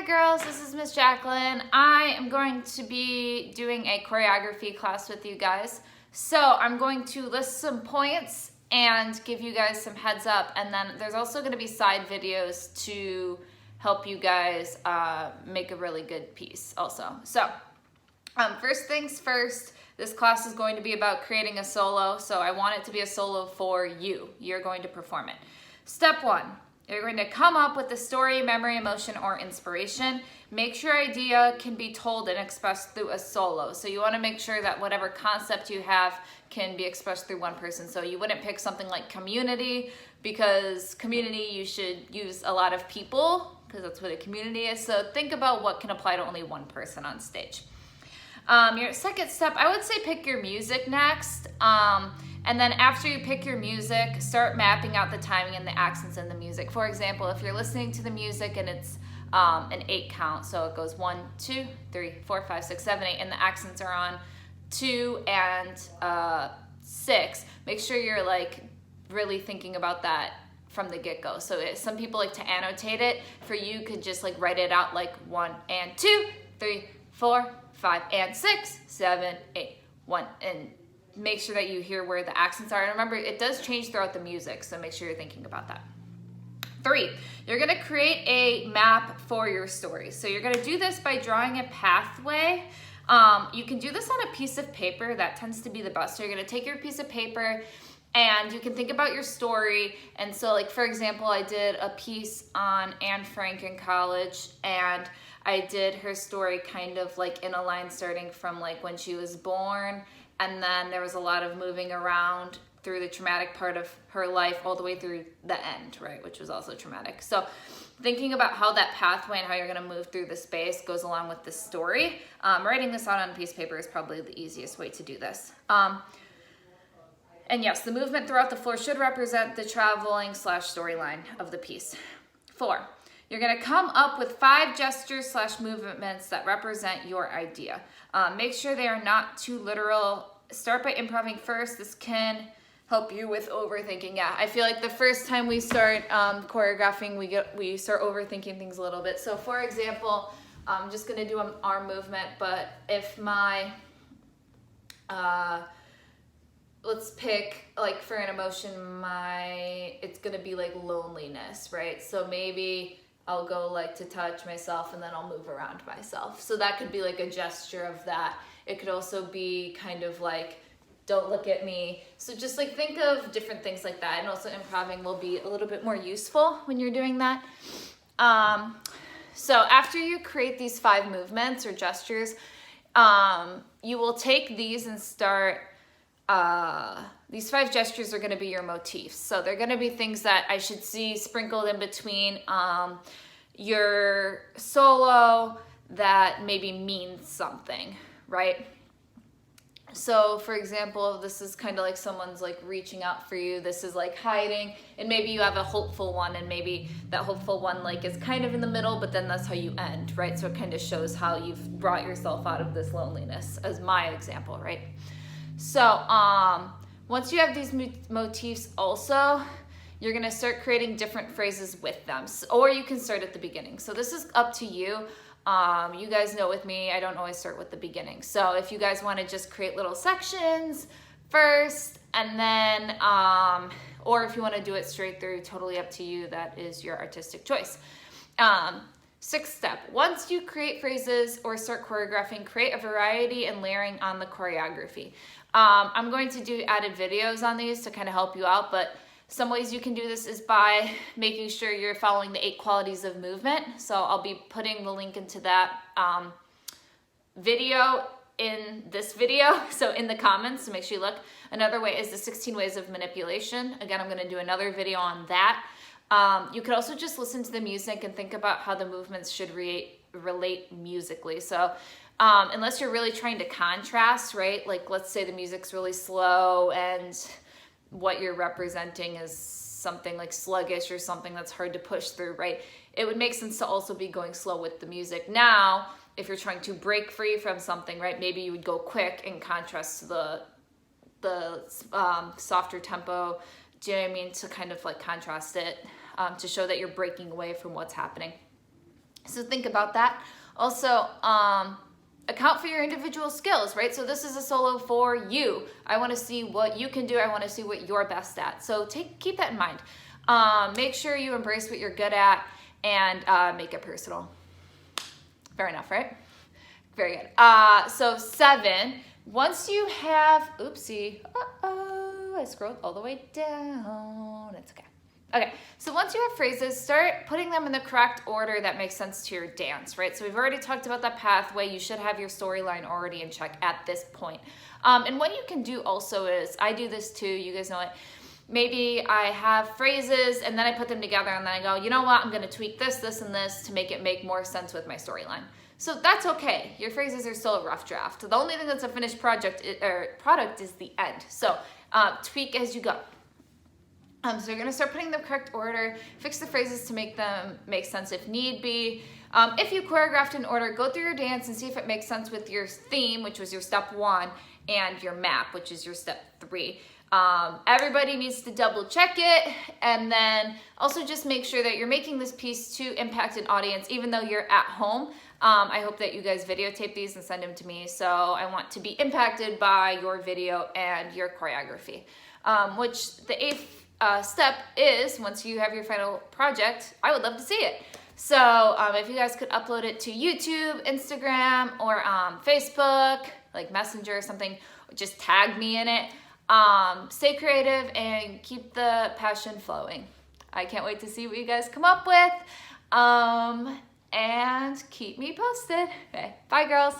Hi girls, this is Miss JacLyn. I am going to be doing a choreography class with you guys. So I'm going to list some points and give you guys some heads up, and then there's also going to be side videos to help you guys make a really good piece also. So first things first, this class is going to be about creating a solo, so I want it to be a solo for you. You're going to perform it. Step one. You're going to come up with a story, memory, emotion, or inspiration. Make sure your idea can be told and expressed through a solo. So you want to make sure that whatever concept you have can be expressed through one person. So you wouldn't pick something like community, because community, you should use a lot of people, because that's what a community is. So think about what can apply to only one person on stage. Your second step, I would say pick your music next. And then after you pick your music, start mapping out the timing and the accents in the music. For example, if you're listening to the music and it's an 8 count, so it goes 1, 2, 3, 4, 5, 6, 7, 8, and the accents are on 2 and 6, make sure you're like really thinking about that from the get-go. So some people like to annotate it. For you, could just like write it out like 1 and 2, 3, 4, 5 and 6, 7, 8, 1, and make sure that you hear where the accents are. And remember, it does change throughout the music, so make sure you're thinking about that. 3, you're gonna create a map for your story. So you're gonna do this by drawing a pathway. You can do this on a piece of paper. That tends to be the best. So you're gonna take your piece of paper and you can think about your story. And so like, for example, I did a piece on Anne Frank in college, and I did her story kind of like in a line starting from like when she was born, and then there was a lot of moving around through the traumatic part of her life all the way through the end, right, which was also traumatic. So thinking about how that pathway and how you're gonna move through the space goes along with the story. Writing this out on a piece of paper is probably the easiest way to do this. And yes, the movement throughout the floor should represent the traveling / storyline of the piece. 4, you're gonna come up with 5 gestures / movements that represent your idea. Make sure they are not too literal. Start by improvising first. This can help you with overthinking. Yeah, I feel like the first time we start choreographing, we start overthinking things a little bit. So for example, I'm just gonna do an arm movement, but if my, let's pick like for an emotion, it's gonna be like loneliness, right? So maybe I'll go like to touch myself and then I'll move around myself. So that could be like a gesture of that. It could also be kind of like, don't look at me. So just like think of different things like that. And also improvising will be a little bit more useful when you're doing that. So after you create these 5 movements or gestures, you will take these and start, these 5 gestures are gonna be your motifs. So they're gonna be things that I should see sprinkled in between your solo that maybe means something, right? So for example, this is kind of like someone's like reaching out for you. This is like hiding, and maybe you have a hopeful one, and maybe that hopeful one like is kind of in the middle, but then that's how you end, right? So it kind of shows how you've brought yourself out of this loneliness, as my example, right? So once you have these motifs also, you're gonna start creating different phrases with them, or you can start at the beginning. So this is up to you. You guys know with me, I don't always start with the beginning. So if you guys wanna just create little sections first, and then, or if you wanna do it straight through, totally up to you. That is your artistic choice. 6th step, once you create phrases or start choreographing, create a variety and layering on the choreography. I'm going to do added videos on these to kind of help you out, but some ways you can do this is by making sure you're following the 8 qualities of movement. So I'll be putting the link into that video in this video, so in the comments, so make sure you look. Another way is the 16 ways of manipulation. Again, I'm gonna do another video on that. You could also just listen to the music and think about how the movements should relate musically. So unless you're really trying to contrast, right? Like let's say the music's really slow and what you're representing is something like sluggish or something that's hard to push through, right? It would make sense to also be going slow with the music. Now, if you're trying to break free from something, right, maybe you would go quick in contrast to the softer tempo. Do you know what I mean? To kind of like contrast it, to show that you're breaking away from what's happening. So think about that. Also, account for your individual skills, right? So this is a solo for you. I want to see what you can do. I want to see what you're best at. So keep that in mind. Make sure you embrace what you're good at and make it personal. Fair enough, right? Very good. So 7, once you have, oopsie, I scrolled all the way down. It's okay. Okay, so once you have phrases, start putting them in the correct order that makes sense to your dance, right? So we've already talked about that pathway. You should have your storyline already in check at this point. And what you can do also is, I do this too, you guys know it, maybe I have phrases and then I put them together and then I go, you know what, I'm gonna tweak this, this, and this to make it make more sense with my storyline. So that's okay. Your phrases are still a rough draft. The only thing that's a finished product is the end. So tweak as you go. So you're gonna start putting the correct order, fix the phrases to make them make sense if need be. If you choreographed in order, go through your dance and see if it makes sense with your theme, which was your step 1, and your map, which is your step 3. Everybody needs to double check it, and then also just make sure that you're making this piece to impact an audience, even though you're at home. I hope that you guys videotape these and send them to me, so I want to be impacted by your video and your choreography. Which the 8th step is, once you have your final project, I would love to see it. So if you guys could upload it to YouTube, Instagram, or Facebook, like Messenger or something, just tag me in it. Stay creative and keep the passion flowing. I can't wait to see what you guys come up with. And keep me posted. Okay, bye girls.